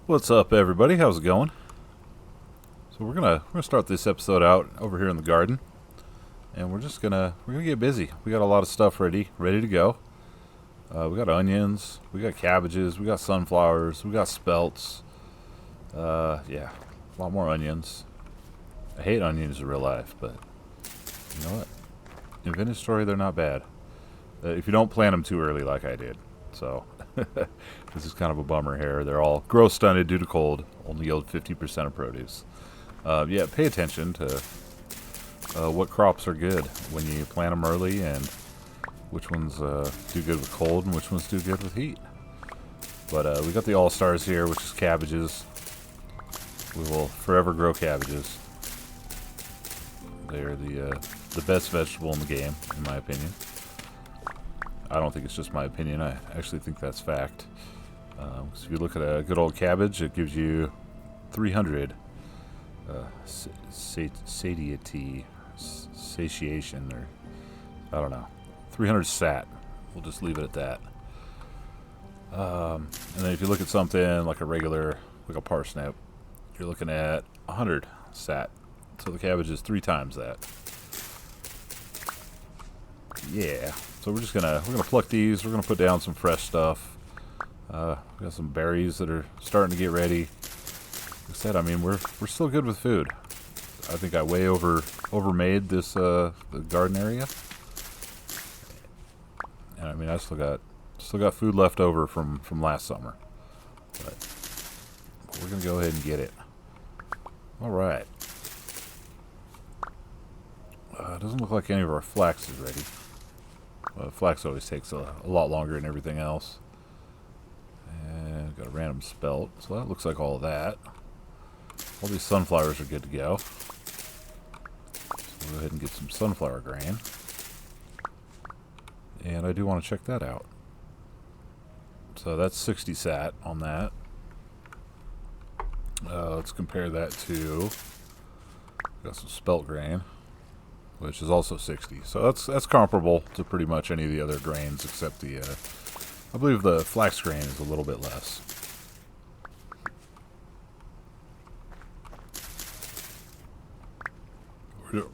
What's up, everybody? How's it going? So we're gonna start this episode out over here in the garden, and we're gonna get busy. We got a lot of stuff ready to go. We got onions, we got cabbages, we got sunflowers, we got spelts. Yeah, a lot more onions. I hate onions in real life, but you know what? In vintage story, they're not bad. If you don't plant them too early like I did. So this is kind of a bummer here. They're all growth stunted due to cold. Only yield 50% of produce. Yeah, pay attention to what crops are good when you plant them early, and which ones do good with cold and which ones do good with heat. But we got the all-stars here, which is cabbages. We will forever grow cabbages. They're the best vegetable in the game, in my opinion. I don't think it's just my opinion. I actually think that's fact. So if you look at a good old cabbage, it gives you 300 satiation, or I don't know, 300 sat. We'll just leave it at that. And then if you look at something like like a parsnip, you're looking at 100 sat. So the cabbage is 3 times that. Yeah. So we're gonna pluck these. We're gonna put down some fresh stuff. We got some berries that are starting to get ready. Like I said, I mean, we're still good with food. I think I way overmade this the garden area. And I mean, I still got food left over from last summer. But we're gonna go ahead and get it. All right. It doesn't look like any of our flax is ready. Flax always takes a lot longer than everything else. And got a random spelt, so that looks like all of that. All these sunflowers are good to go. So we'll go ahead and get some sunflower grain. And I do want to check that out. So that's 60 sat on that. Let's compare that to, got some spelt grain, which is also 60. So that's comparable to pretty much any of the other grains, except I believe the flax grain is a little bit less.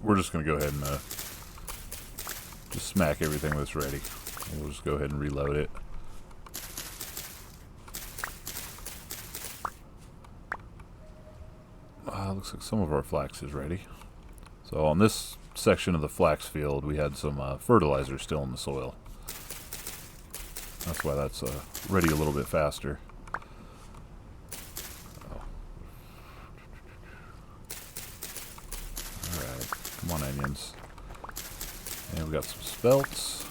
We're just going to go ahead and just smack everything that's ready. We'll just go ahead and reload it. Looks like some of our flax is ready. So on this section of the flax field, we had some fertilizer still in the soil. That's why that's ready a little bit faster. Alright, come on, onions. And we got some spelts.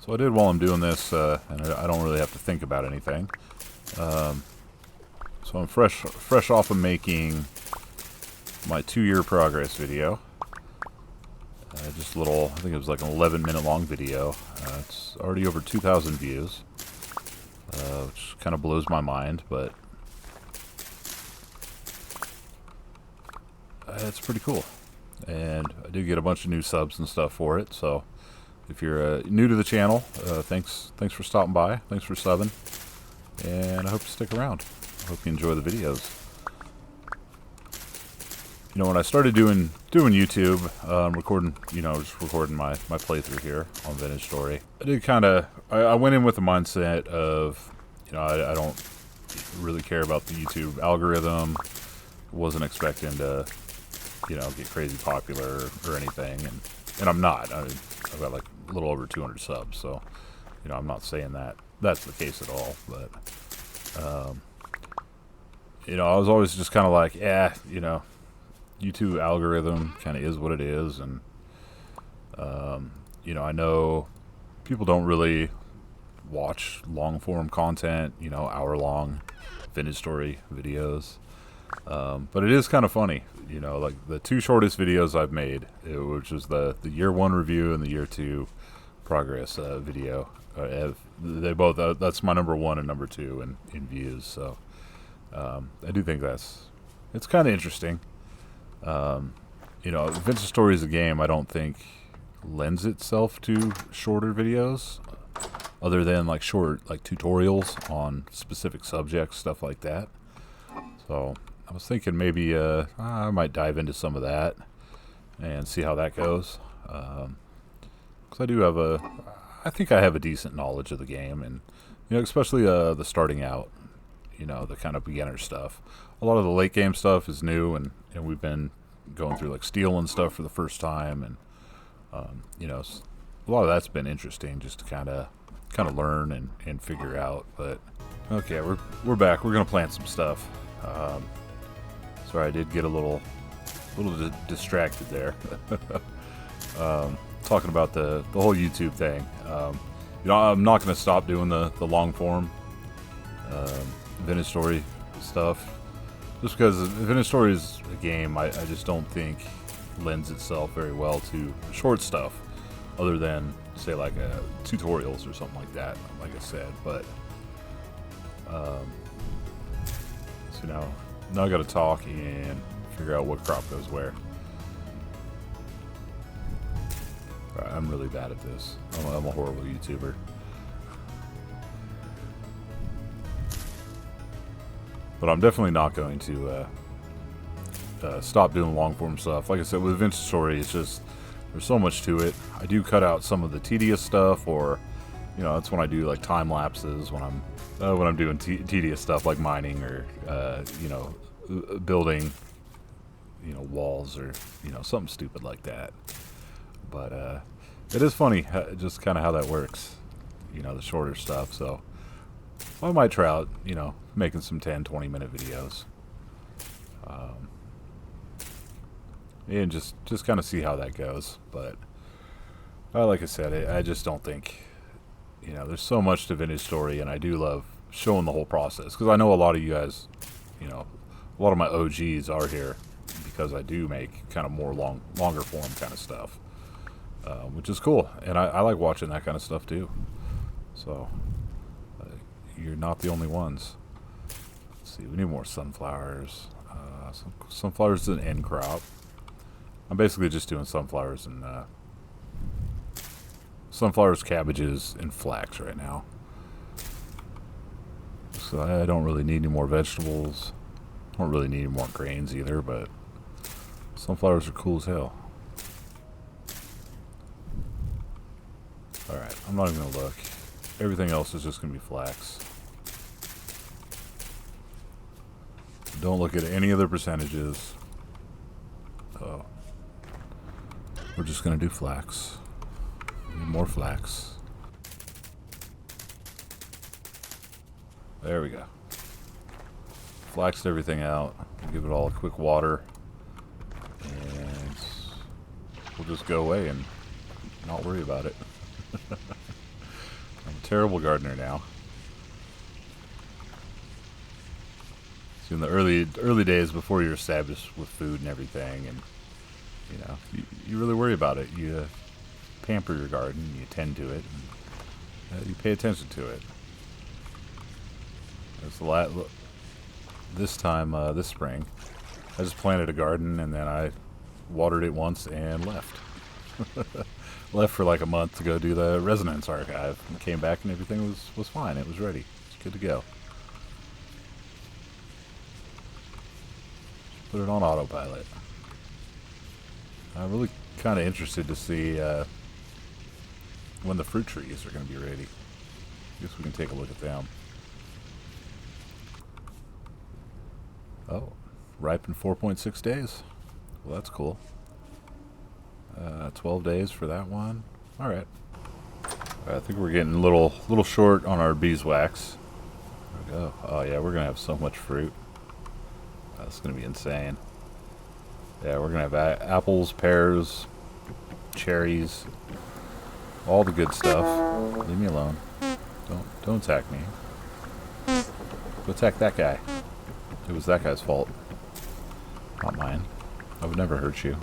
So I did while I'm doing this, and I don't really have to think about anything. So I'm fresh off of making my 2-year progress video. Just a little, I think it was like an 11-minute long video. It's already over 2,000 views, which kind of blows my mind, but it's pretty cool. And I did get a bunch of new subs and stuff for it, so if you're new to the channel, thanks for stopping by, thanks for subbing, and I hope you stick around. I hope you enjoy the videos. You know, when I started doing YouTube, just recording my playthrough here on Vintage Story, I did I went in with the mindset of, I don't really care about the YouTube algorithm. Wasn't expecting to, get crazy popular or anything, and I'm not. I've got like a little over 200 subs, so, I'm not saying that that's the case at all, but, I was always just kind of like, YouTube algorithm kind of is what it is, and I know people don't really watch long form content, hour-long vintage story videos, but it is kind of funny, like the 2 shortest videos I've made, which is the year 1 review and the year 2 progress video. They both that's my number 1 and number 2 in views, so I do think it's kind of interesting. Vintage Story is a game I don't think lends itself to shorter videos. other than like short like tutorials on specific subjects, stuff like that. So I was thinking maybe I might dive into some of that and see how that goes. Because I do have I think I have a decent knowledge of the game, and especially the starting out, the kind of beginner stuff. A lot of the late game stuff is new, and we've been going through like steel and stuff for the first time, and a lot of that's been interesting just to kind of learn and figure out. But okay, we're back. We're gonna plant some stuff. Sorry, I did get a little distracted there. Talking about the whole YouTube thing. I'm not gonna stop doing the long form vintage story stuff, just because vintage story is a game I just don't think lends itself very well to short stuff, other than say like tutorials or something like that, like I said. But so now I gotta talk and figure out what crop goes where. I'm really bad at this. I'm a horrible YouTuber. But I'm definitely not going to stop doing long form stuff. Like I said, with vintage story, it's just there's so much to it. I do cut out some of the tedious stuff, or that's when I do like time lapses when I'm doing tedious stuff like mining or building walls or something stupid like that. But it is funny just kind of how that works, the shorter stuff. So I might try out making some 10-20 minute videos, and just kind of see how that goes. But like I said, I just don't think there's so much to vintage story, and I do love showing the whole process, because I know a lot of you guys, a lot of my OGs are here because I do make kind of more longer form kind of stuff, which is cool, and I like watching that kind of stuff too. So you're not the only ones. Let's see, we need more sunflowers. Sunflowers is an end crop. I'm basically just doing sunflowers and sunflowers, cabbages, and flax right now. So I don't really need any more vegetables. I don't really need any more grains either, but sunflowers are cool as hell. Alright, I'm not even going to look. Everything else is just going to be flax. Don't look at any other percentages. Oh. We're just going to do flax. Need more flax. There we go. Flaxed everything out. Give it all a quick water. And we'll just go away and not worry about it. I'm a terrible gardener now. So in the early days before you're established with food and everything, and you really worry about it. You pamper your garden, you tend to it, and you pay attention to it. There's a lot. This time, this spring, I just planted a garden, and then I watered it once and left. Left for like a month to go do the resonance archive, and came back and everything was fine. It was ready. It's good to go. Put it on autopilot. I'm really kind of interested to see when the fruit trees are going to be ready. I guess we can take a look at them. Oh, ripe in 4.6 days. Well, that's cool. 12 days for that one. All right. I think we're getting a little short on our beeswax. There we go. Oh yeah, we're gonna have so much fruit. That's gonna be insane. Yeah, we're gonna have apples, pears, cherries, all the good stuff. Leave me alone. Don't attack me. Go attack that guy. It was that guy's fault, not mine. I would never hurt you.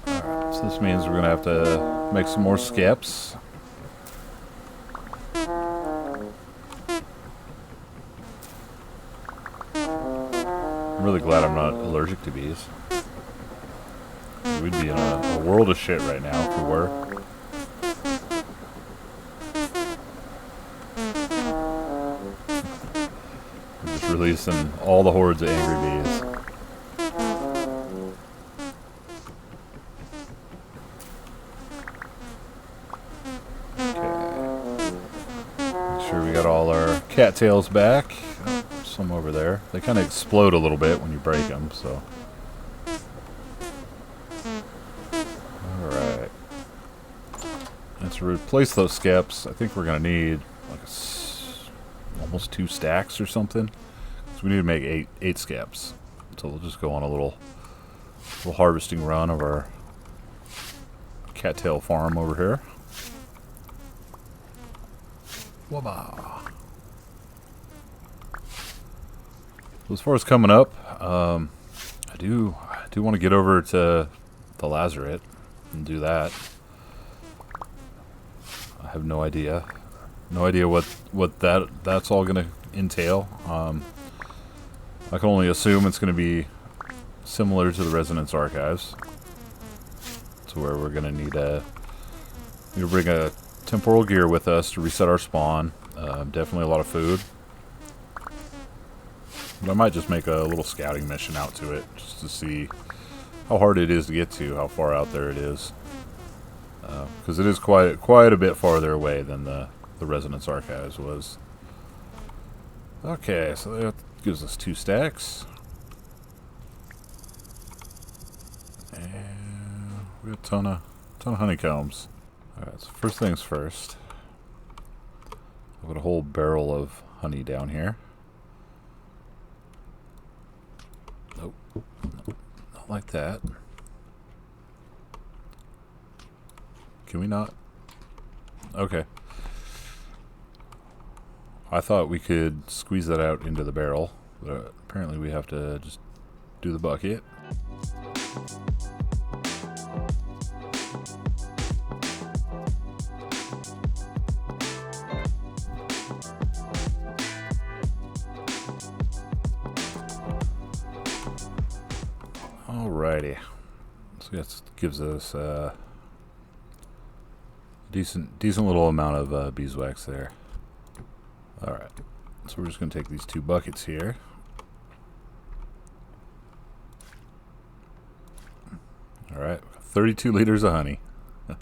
Alright, so this means we're gonna have to make some more skips. I'm really glad I'm not allergic to bees. We'd be in a world of shit right now if we were. releasing all the hordes of angry bees. We got all our cattails back. Oh, some over there. They kind of explode a little bit when you break them, so. Alright. And to replace those skeps, I think we're going to need like almost 2 stacks or something. So we need to make eight skeps. So we'll just go on a little harvesting run of our cattail farm over here. Wabba. So as far as coming up, I do want to get over to the Lazaret and do that. I have no idea what that's all going to entail. I can only assume it's going to be similar to the Resonance Archives, to where we're going to need to bring a temporal gear with us to reset our spawn. Definitely a lot of food. But I might just make a little scouting mission out to it, just to see how hard it is to get to, how far out there it is. Because it is quite a bit farther away than the Resonance Archives was. Okay, so that gives us 2 stacks. And we got a ton of honeycombs. Alright, so first things first. I've got a whole barrel of honey down here. Nope. Not like that. Can we not? Okay. I thought we could squeeze that out into the barrel, but apparently we have to just do the bucket. Alrighty, so that gives us a decent little amount of beeswax there. Alright, so we're just going to take these 2 buckets here. Alright, 32 liters of honey. You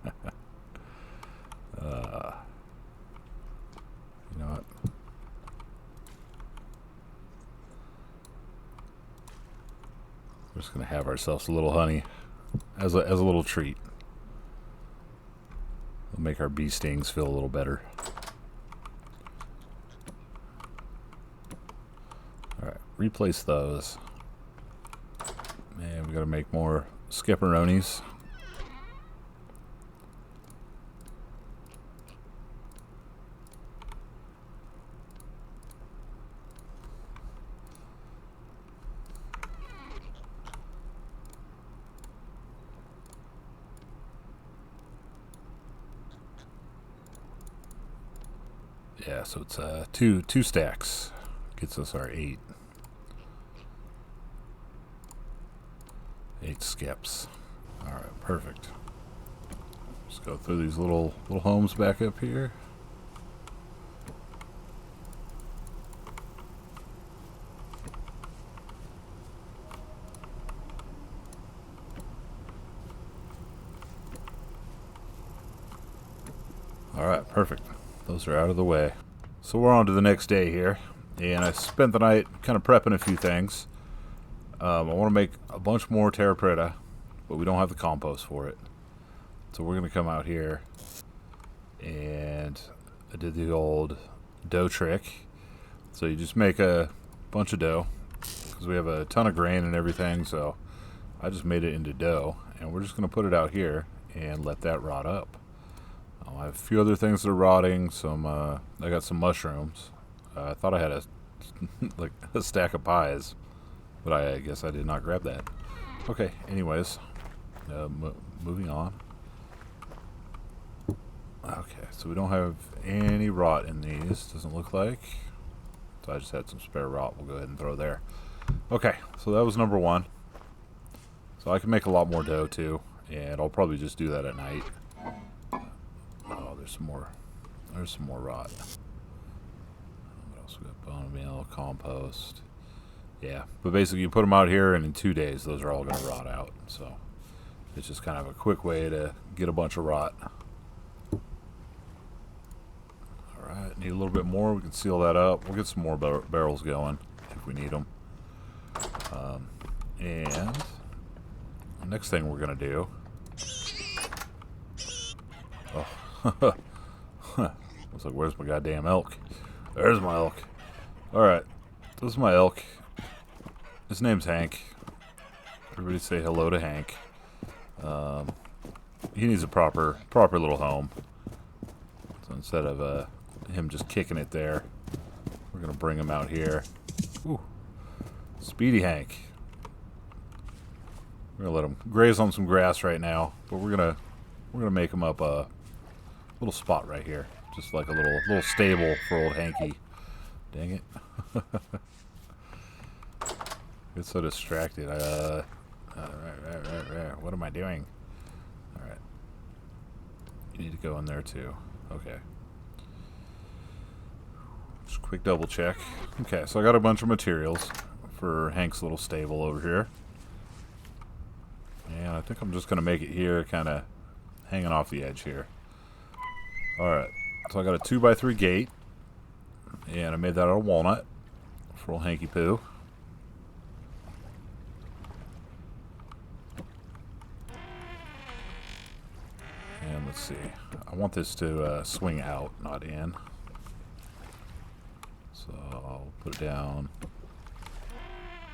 know what? We're just going to have ourselves a little honey as a little treat. It'll make our bee stings feel a little better. Alright, replace those. And we got to make more skepperonis. Yeah, so it's two stacks. Gets us our 8 skeps. Alright, perfect. Just go through these little homes back up here. Alright, perfect. Those are out of the way. So we're on to the next day here, and I spent the night kind of prepping a few things. I want to make a bunch more terra preta, but we don't have the compost for it. So we're going to come out here, and I did the old dough trick. So you just make a bunch of dough, because we have a ton of grain and everything, so I just made it into dough, and we're just going to put it out here and let that rot up. I have a few other things that are rotting. I got some mushrooms. I thought I had a stack of pies, but I guess I did not grab that. Okay, anyways, moving on. Okay, so we don't have any rot in these, doesn't look like. So I just had some spare rot. We'll go ahead and throw there. Okay, so that was number 1. So I can make a lot more dough too, and I'll probably just do that at night. Oh, there's some more rot. What else we got? Bone meal, compost. Yeah, but basically you put them out here, and in 2 days those are all going to rot out. So it's just kind of a quick way to get a bunch of rot. Alright, need a little bit more. We can seal that up. We'll get some more barrels going if we need them. And the next thing we're going to do... Oh, I was like, where's my goddamn elk? There's my elk. Alright, this is my elk. His name's Hank. Everybody say hello to Hank. He needs a proper little home. So instead of him just kicking it there, we're gonna bring him out here. Ooh, Speedy Hank. We're gonna let him graze on some grass right now, but we're gonna make him up a little spot right here, just like a little stable for old Hanky. Dang it. Get so distracted. Right. What am I doing? Alright. You need to go in there too. Okay. Just quick double check. Okay, so I got a bunch of materials for Hank's little stable over here. And I think I'm just going to make it here, kind of hanging off the edge here. Alright, so I got a 2x3 gate. And I made that out of walnut for old Hanky Poo. And let's see. I want this to swing out, not in. So I'll put it down.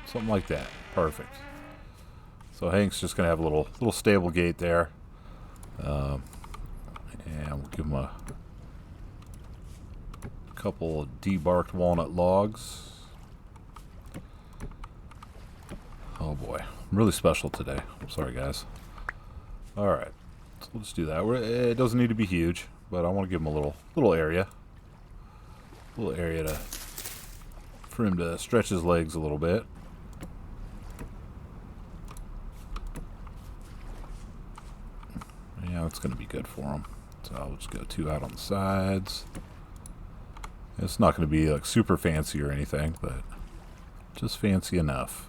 Something like that. Perfect. So Hank's just going to have a little stable gate there. And we'll give him a couple of debarked walnut logs. Oh boy. I'm really special today. I'm sorry, guys. Alright. So we'll just do that. It doesn't need to be huge, but I want to give him a little area. A little area for him to stretch his legs a little bit. Yeah, it's going to be good for him. So I'll just go 2 out on the sides. It's not going to be like super fancy or anything, but just fancy enough.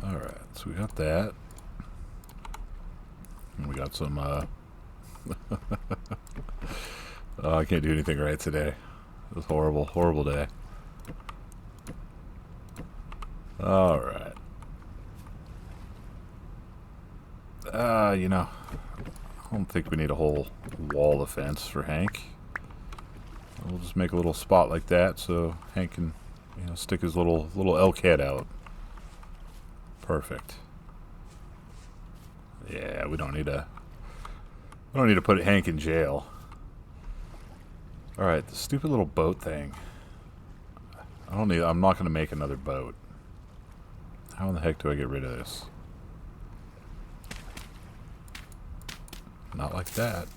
Alright, so we got that. And we got some, oh, I can't do anything right today. It was a horrible day. Alright. You know, I don't think we need a whole wall of fence for Hank. We'll just make a little spot like that so Hank can, you know, stick his little elk head out. Perfect. Yeah, we don't need to put Hank in jail. Alright, the stupid little boat thing. I'm not going to make another boat. How in the heck do I get rid of this? Not like that.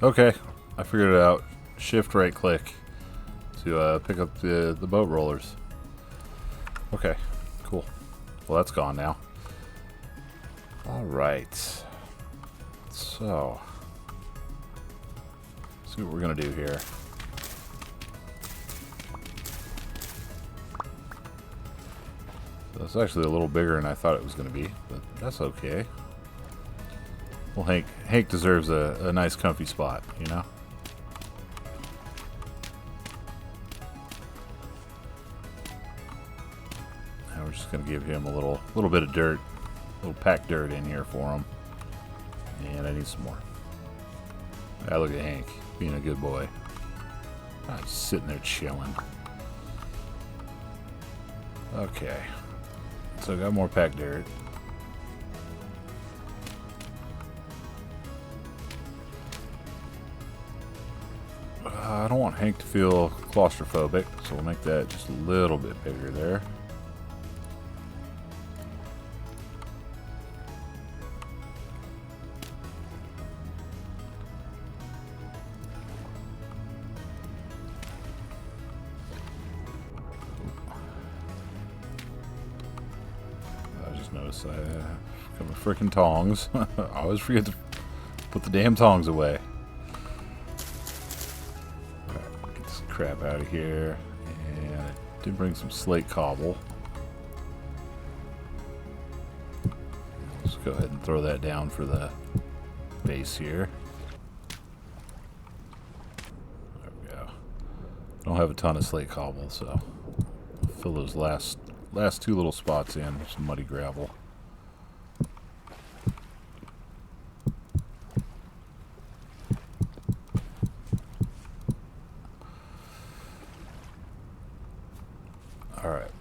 Okay, I figured it out. Shift right click to pick up the boat rollers. Okay, cool. Well, that's gone now. Alright. So, let's see what we're going to do here. So it's actually a little bigger than I thought it was going to be, but that's okay. Well, Hank deserves a nice comfy spot, you know? Now we're just going to give him a little bit of dirt, a little packed dirt in here for him. And I need some more. Ah, look at Hank being a good boy. Just sitting there chilling. Okay. So I got more packed dirt. I don't want Hank to feel claustrophobic, so we'll make that just a little bit bigger there. notice I got my freaking tongs. I always forget to put the damn tongs away. Alright, get this crap out of here. And I did bring some slate cobble. Let's go ahead and throw that down for the base here. There we go. Don't have a ton of slate cobble, so I'll fill those last two little spots in with some muddy gravel. Alright.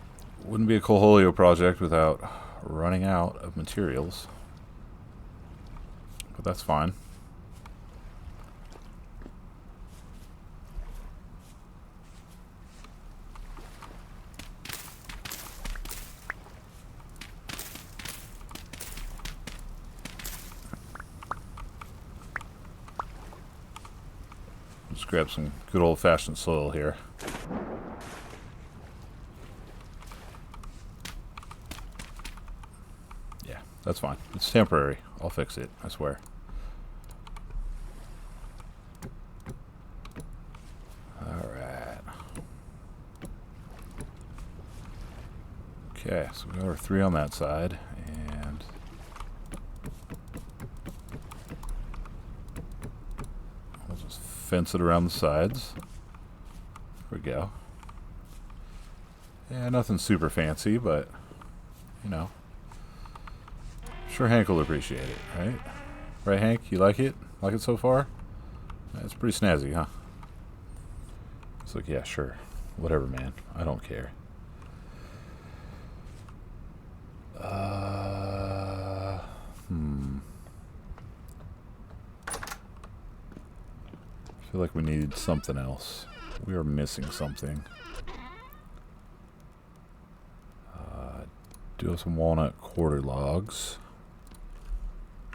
Wouldn't be a Coholio project without running out of materials. But that's fine. Just grab some good old-fashioned soil here. Yeah, that's fine. It's temporary. I'll fix it, I swear. Alright. Okay, so we got our 3 on that side, and we'll just fence it around the sides. There we go. Yeah, nothing super fancy, but, you know. Sure Hank will appreciate it, right? Right, Hank? You like it? Like it so far? It's pretty snazzy, huh? It's like, yeah, sure. Whatever, man. I don't care. I feel like we need something else. We are missing something. Do have some walnut quarter logs.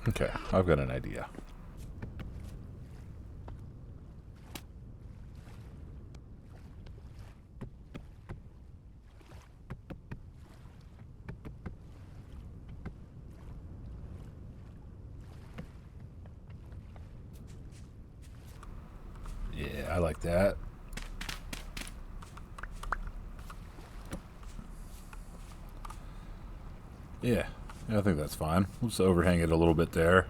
Okay, I've got an idea. Yeah, I like that. Yeah, I think that's fine. We'll just overhang it a little bit there.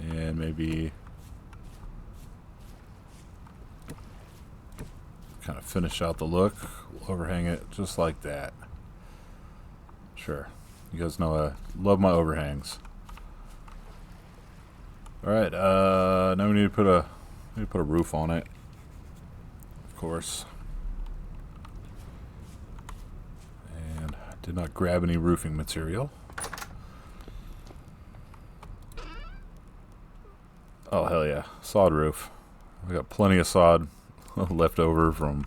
And maybe kind of finish out the look. We'll overhang it just like that. Sure. You guys know I love my overhangs. Alright, now we need to put a roof on it. Of course. And I did not grab any roofing material. Oh, hell yeah. Sod roof. We got plenty of sod left over from,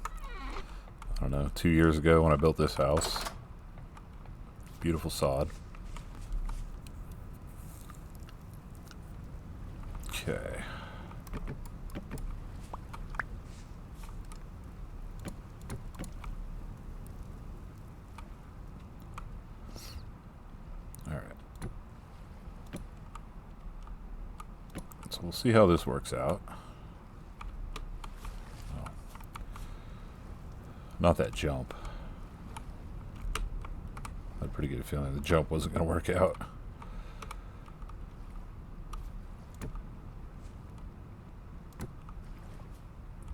I don't know, 2 years ago when I built this house. Beautiful sod. Okay. Alright. So we'll see how this works out. Oh. Not that jump. I had a pretty good feeling the jump wasn't going to work out.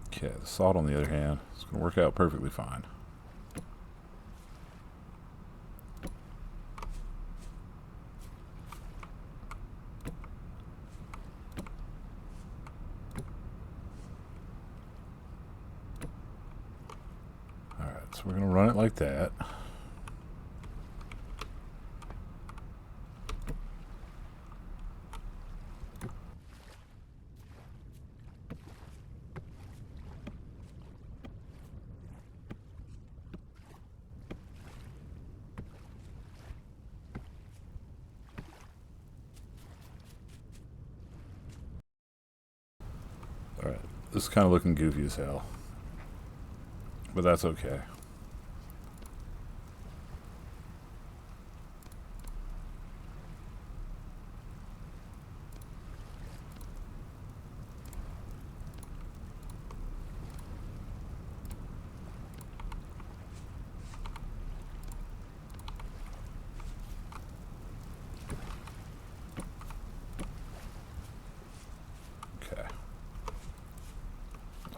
Okay, the sod on the other hand is going to work out perfectly fine. Alright, so we're going to run it like that. Alright, this is kind of looking goofy as hell. But that's okay.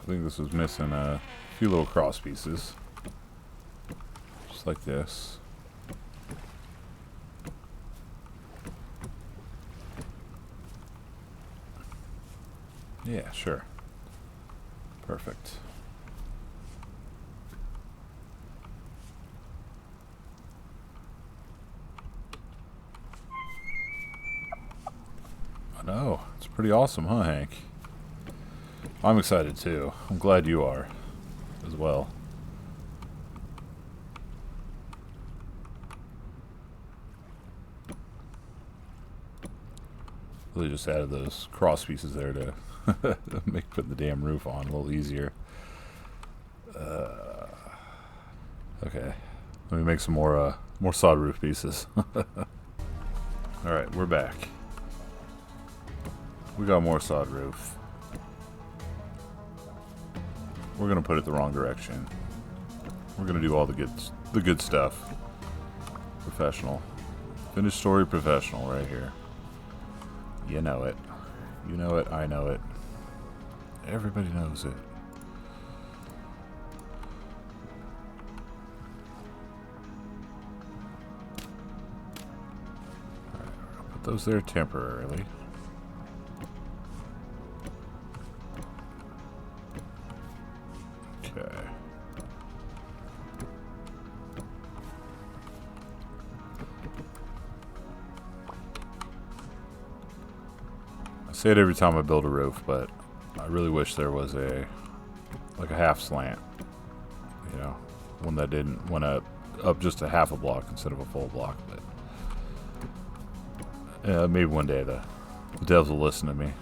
I think this was missing a few little cross pieces. Just like this. Yeah, sure. Perfect. I know. It's pretty awesome, huh, Hank? I'm excited too. I'm glad you are as well. Really just added those cross pieces there to make putting the damn roof on a little easier. Okay, let me make some more sod roof pieces. Alright, we're back. We got more sod roof. We're gonna put it the wrong direction. We're gonna do all the good stuff. Professional. Finished story professional right here. You know it. You know it, I know it. Everybody knows it. Alright, I'll put those there temporarily. Okay. I say it every time I build a roof, but I really wish there was like a half slant, you know, one that went up just a half a block instead of a full block. But maybe one day the devs will listen to me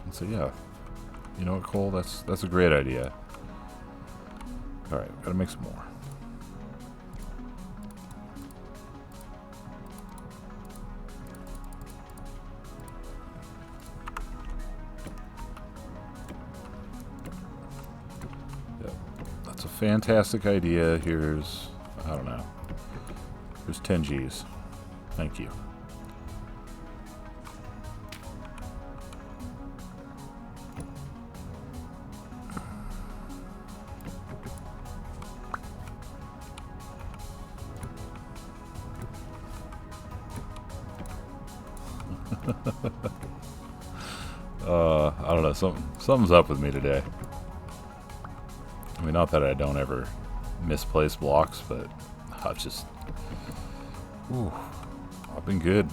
and say, yeah, you know what, Cole, that's a great idea. All right, gotta make some more. That's a fantastic idea. Here's, I don't know, here's 10 G's. Thank you. I don't know, something's up with me today. I mean, not that I don't ever misplace blocks, but I've just, I've been good.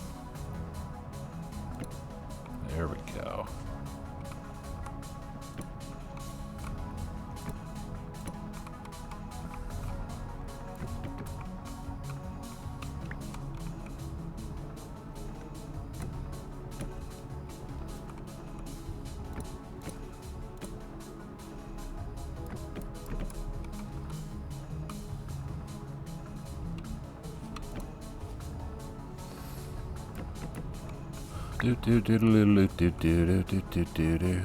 There we go. Do do do do do do do do do do.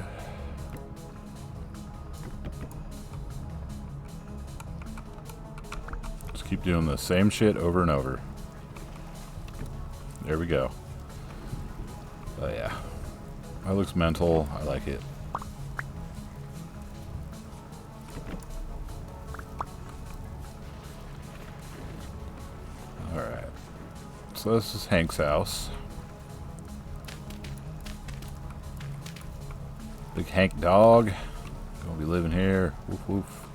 Just keep doing the same shit over and over. There we go. Oh yeah, that looks mental. I like it. All right. So this is Hank's house. Big Hank dog. Gonna be living here. Woof woof.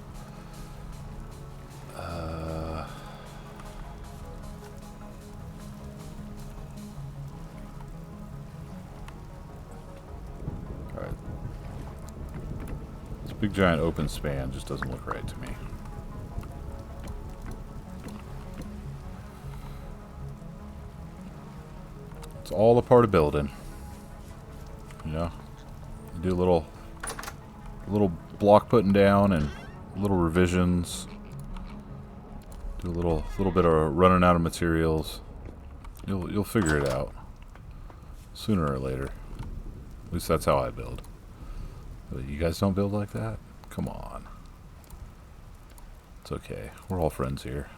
Alright. This big giant open span just doesn't look right to me. It's all a part of building. You know? Do a little block putting down and little revisions. Do a little bit of running out of materials. You'll figure it out sooner or later. At least that's how I build. But you guys don't build like that? Come on. It's okay. We're all friends here.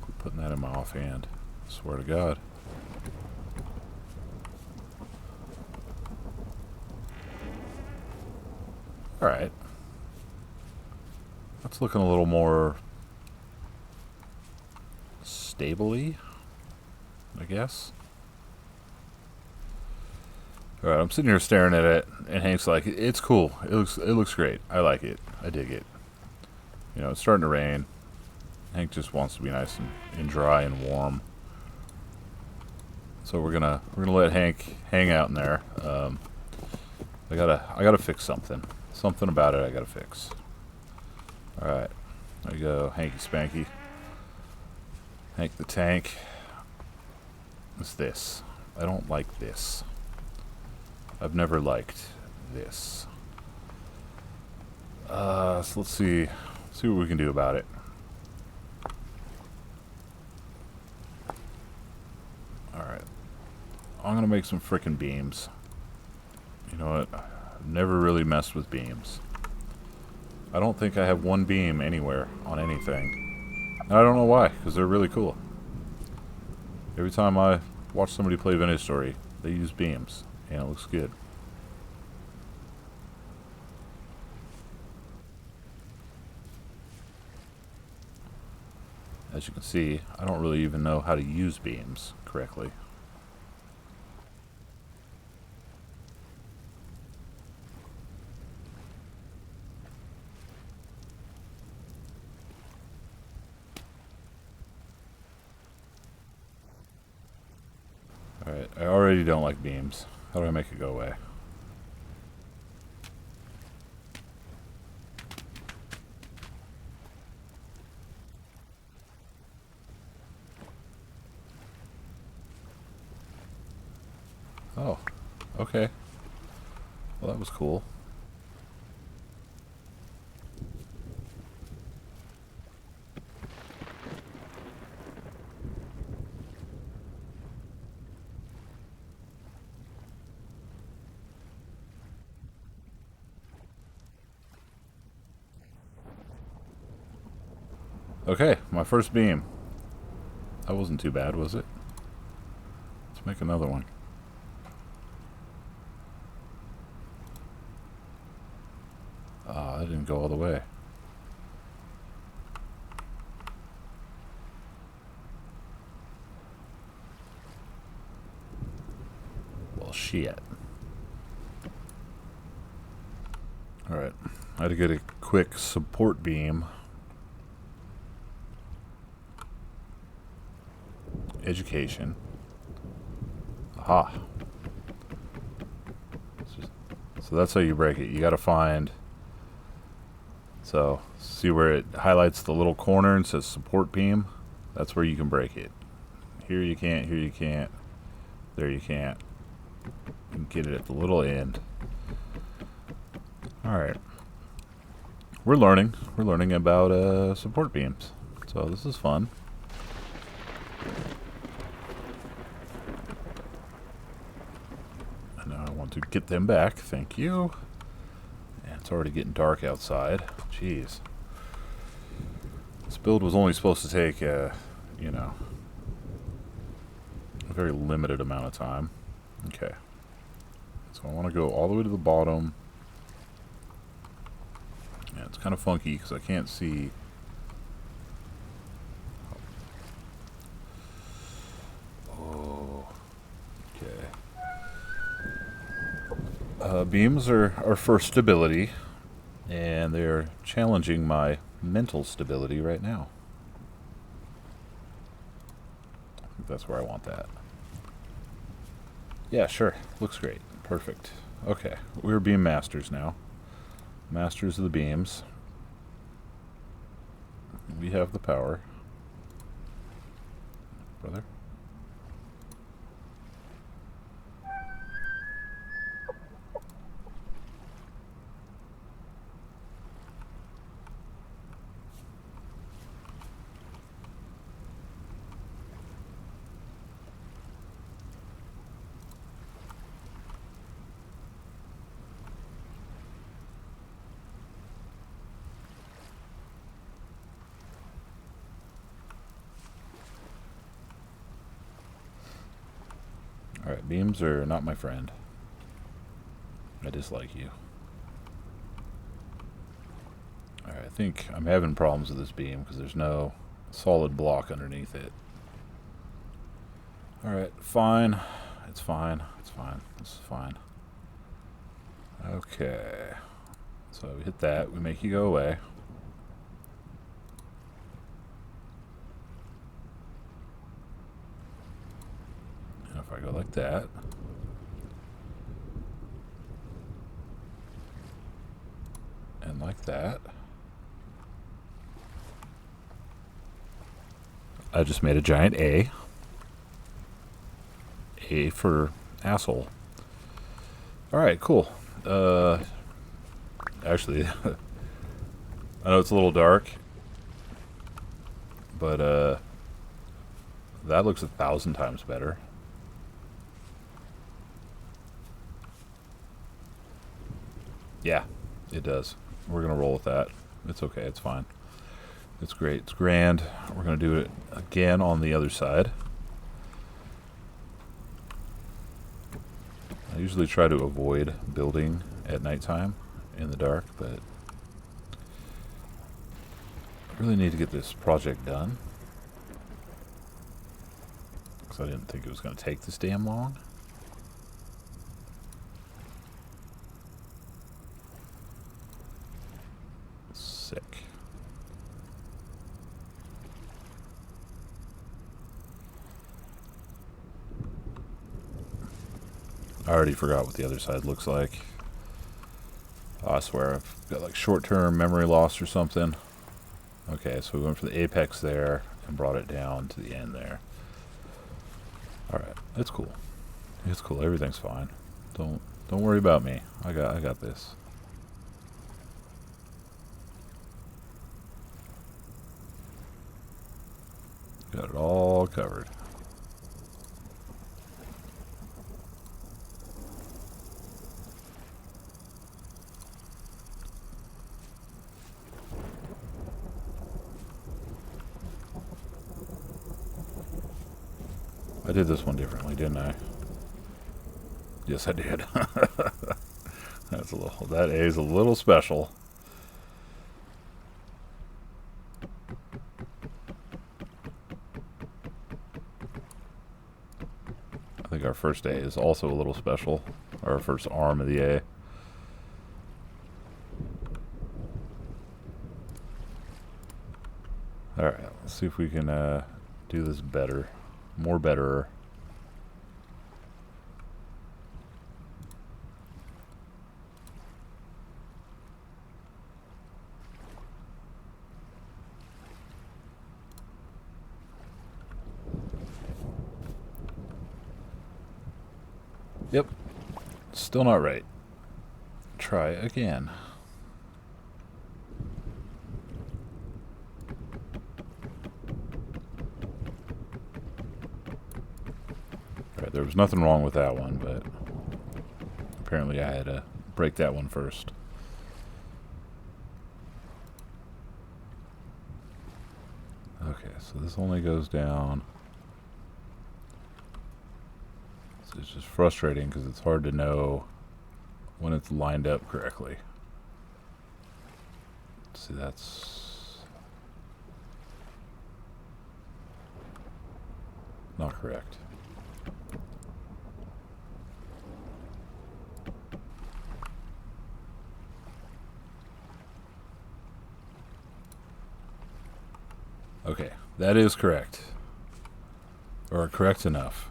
Quit putting that in my offhand. Swear to God. Alright. That's looking a little more stably, I guess. Alright, I'm sitting here staring at it, and Hank's like, it's cool. It looks great. I like it. I dig it. You know, it's starting to rain. Hank just wants to be nice and dry and warm. So we're gonna let Hank hang out in there. I gotta fix something. Something about it I gotta fix. Alright. There you go, Hanky Spanky. Hank the Tank. What's this? I don't like this. I've never liked this. So let's see what we can do about it. Alright. I'm gonna make some frickin' beams. You know what? I've never really messed with beams. I don't think I have one beam anywhere on anything. And I don't know why, because they're really cool. Every time I watch somebody play Vintage Story, they use beams, and it looks good. As you can see, I don't really even know how to use beams correctly. Alright, I already don't like beams. How do I make it go away? Oh, okay. Well, that was cool. Okay, my first beam. That wasn't too bad, was it? Let's make another one. Ah, that didn't go all the way. Well, shit. Alright, I had to get a quick support beam. Education. Aha. So that's how you break it. You gotta find... So, see where it highlights the little corner and says support beam? That's where you can break it. Here you can't, here you can't. There you can't. You can get it at the little end. Alright. We're learning. We're learning about support beams. So this is fun. And now I want to get them back. Thank you. And it's already getting dark outside. Jeez. This build was only supposed to take, you know, a very limited amount of time. Okay. So I want to go all the way to the bottom. Yeah, it's kind of funky because I can't see. Oh. Okay. Beams are for stability, and they're challenging my mental stability right now. I think that's where I want that. Yeah, sure. Looks great. Perfect. Okay. We're beam masters now. Masters of the beams. We have the power. Brother. Alright, beams are not my friend. I dislike you. think I'm having problems with this beam because there's no solid block underneath it. Alright, fine. It's fine. It's fine. This is fine. Okay. So we hit that. We make you go away. And if I go like that. And like that. I just made a giant A. A for asshole. Alright, cool. Actually, I know it's a little dark, but that looks 1,000 times better. Yeah, it does. We're gonna roll with that. It's okay, it's fine. It's great, it's grand. We're gonna do it again on the other side. I usually try to avoid building at nighttime in the dark, but I really need to get this project done because I didn't think it was going to take this damn long. Sick. I already forgot what the other side looks like. Oh, I swear, I've got like short-term memory loss or something. Okay, so we went for the apex there and brought it down to the end there. Alright, it's cool. It's cool, everything's fine. Don't worry about me. I got this. Got it all covered. I did this one differently, didn't I? Yes, I did. That's a little. That A is a little special. I think our first A is also a little special. Our first arm of the A. All right, let's see if we can do this better. More better. Yep. Still not right. Try again. There was nothing wrong with that one, but apparently I had to break that one first. Okay, so this only goes down. So it's just frustrating because it's hard to know when it's lined up correctly. See, that's not correct. Okay, that is correct, or correct enough.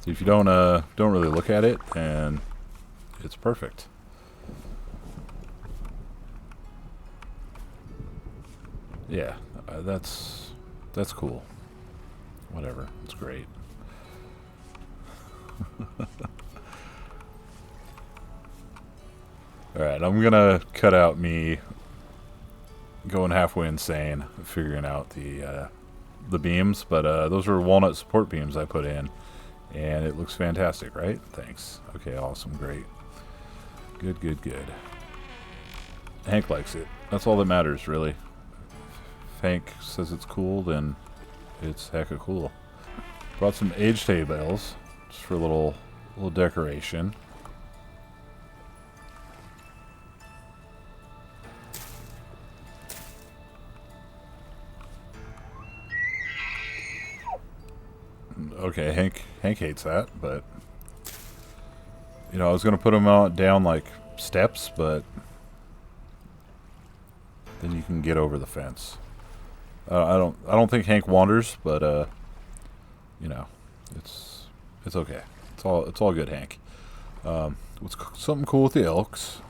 So if you don't really look at it, and it's perfect. Yeah, that's cool. Whatever, it's great. All right, I'm gonna cut out me going halfway insane figuring out the beams, but those are walnut support beams I put in, and it looks fantastic, right? Thanks. Okay, awesome, great. Good, good, good. Hank likes it. That's all that matters, really. If Hank says it's cool, then it's hecka cool. Brought some age tables just for a little decoration. Okay, Hank hates that, but you know, I was gonna put him out down like steps, but then you can get over the fence. I don't think Hank wanders, but you know, it's okay. It's all good, Hank. What's something cool with the elks?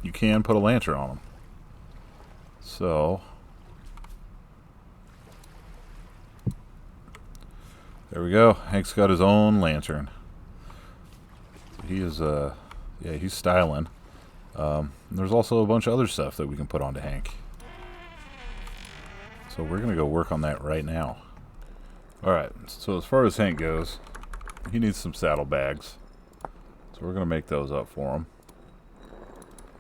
You can put a lantern on them. So there we go. Hank's got his own lantern. He is yeah, he's styling. There's also a bunch of other stuff that we can put onto Hank. So we're gonna go work on that right now. Alright, so as far as Hank goes, he needs some saddlebags. So we're gonna make those up for him.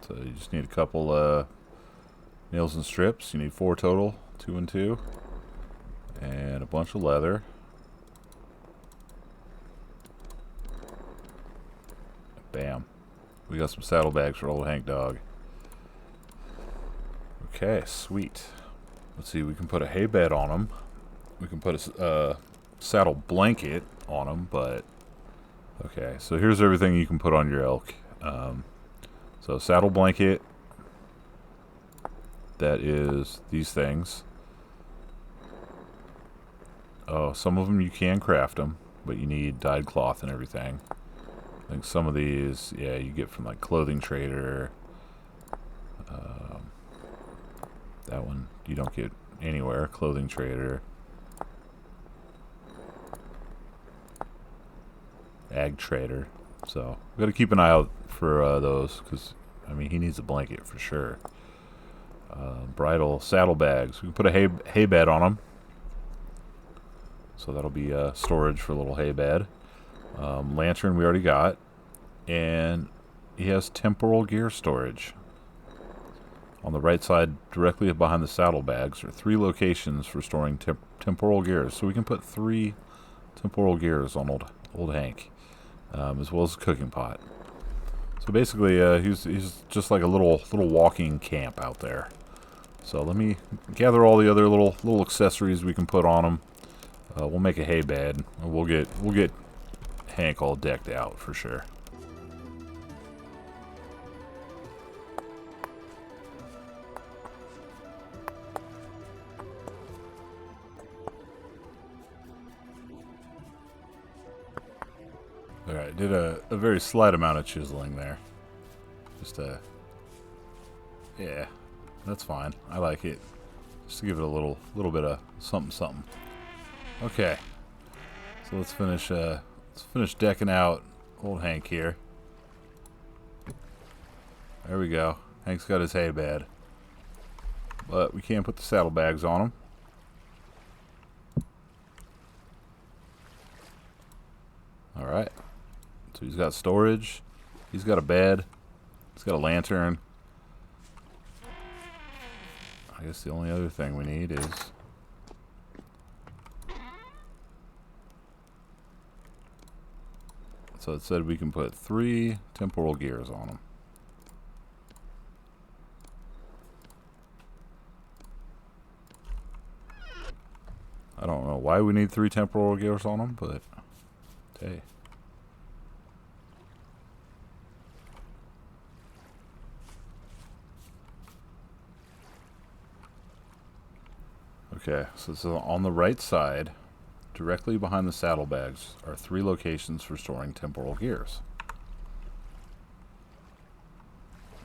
So you just need a couple nails and strips. You need 4 total, 2 and 2. And a bunch of leather. Bam. We got some saddlebags for old Hank Dog. Okay, sweet. Let's see, we can put a hay bed on him. We can put a saddle blanket on him, but... Okay, so here's everything you can put on your elk. So saddle blanket, that is these things. Oh, some of them you can craft them, but you need dyed cloth and everything. I think some of these, yeah, you get from like Clothing Trader. That one you don't get anywhere. Clothing Trader. Ag Trader. So we got to keep an eye out for those, because I mean he needs a blanket for sure. Bridle saddlebags. We can put a hay bed on them, so that'll be storage for a little hay bed. Lantern we already got, and he has temporal gear storage. On the right side, directly behind the saddlebags, are 3 locations for storing temporal gears. So we can put 3 temporal gears on old Hank, as well as a cooking pot. So basically, he's just like a little walking camp out there. So let me gather all the other little accessories we can put on him. We'll make a hay bed, and we'll get Hank all decked out for sure. Alright, did a very slight amount of chiseling there. Just yeah, that's fine. I like it. Just to give it a little bit of something. Okay, so let's finish decking out old Hank here. There we go. Hank's got his hay bed, but we can't put the saddlebags on him. All right. So he's got storage. He's got a bed. He's got a lantern. I guess the only other thing we need is so it said we can put 3 temporal gears on them. I don't know why we need 3 temporal gears on them, but hey. Okay, so on the right side, directly behind the saddlebags, are 3 locations for storing temporal gears.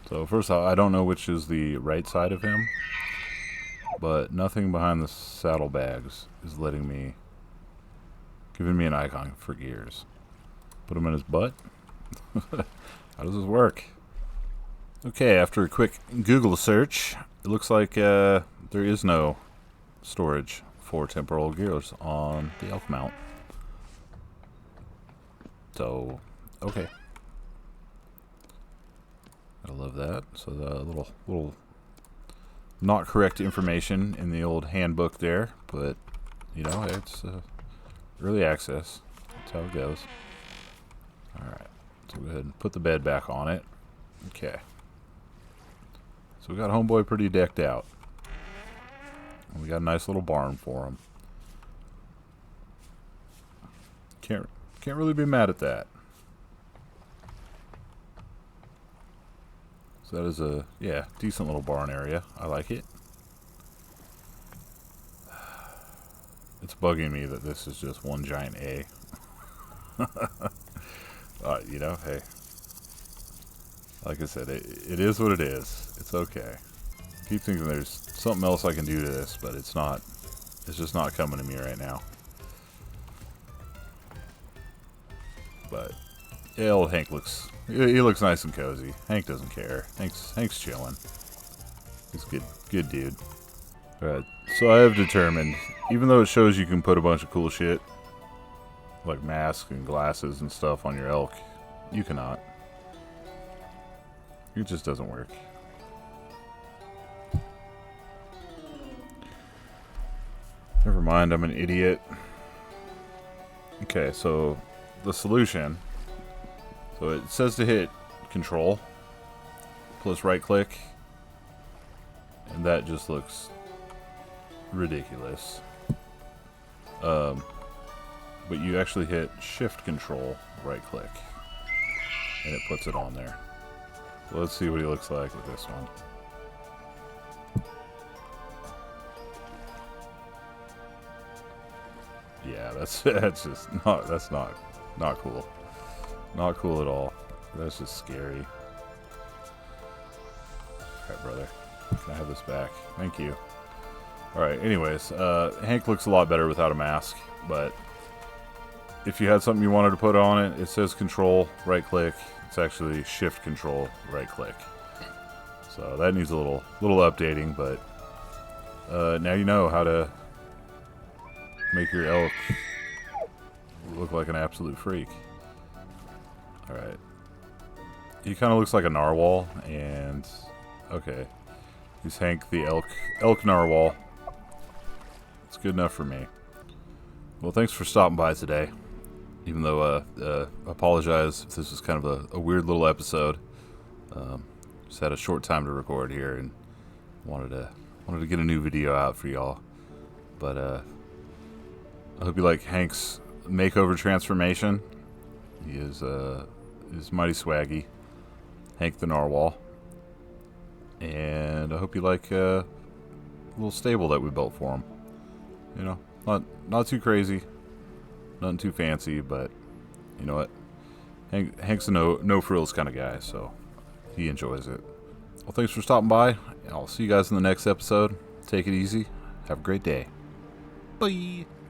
So first off, I don't know which is the right side of him, but nothing behind the saddlebags is giving me an icon for gears. Put him in his butt. How does this work? Okay, after a quick Google search, it looks like there is no storage for temporal gears on the elk mount. So, okay. I love that. So the little not correct information in the old handbook there, but you know, it's early access. That's how it goes. Alright, so go ahead and put the bed back on it. Okay. So we got homeboy pretty decked out. And we got a nice little barn for him. Can't really be mad at that. So that is a, yeah, decent little barn area. I like it. It's bugging me that this is just one giant A. You know, hey. Like I said, it is what it is. It's okay. I keep thinking there's something else I can do to this, but it's not. It's just not coming to me right now. But yeah, old Hank looks. He looks nice and cozy. Hank doesn't care. Hank's chilling. He's a good dude. Alright, so I have determined, even though it shows you can put a bunch of cool shit, like masks and glasses and stuff on your elk, you cannot. It just doesn't work. Never mind, I'm an idiot. Okay, so the solution. So it says to hit Control plus right click, and that just looks ridiculous. But you actually hit Shift Control right click, and it puts it on there. So let's see what he looks like with this one. Yeah, that's just not cool. Not cool at all. That's just scary. Alright, brother. Can I have this back? Thank you. Alright, anyways, Hank looks a lot better without a mask, but if you had something you wanted to put on it, it says Control, right click. It's actually Shift Control, right click. So that needs a little updating, but now you know how to make your elk look like an absolute freak. Alright. He kind of looks like a narwhal, and okay. He's Hank the elk narwhal. It's good enough for me. Well, thanks for stopping by today. Even though I apologize if this was kind of a weird little episode. Just had a short time to record here and wanted to get a new video out for y'all. But I hope you like Hank's makeover transformation. He is mighty swaggy. Hank the narwhal. And I hope you like a little stable that we built for him. You know, not too crazy, nothing too fancy, but you know what? Hank's a no frills kind of guy, so he enjoys it. Well, thanks for stopping by. I'll see you guys in the next episode. Take it easy. Have a great day. Bye.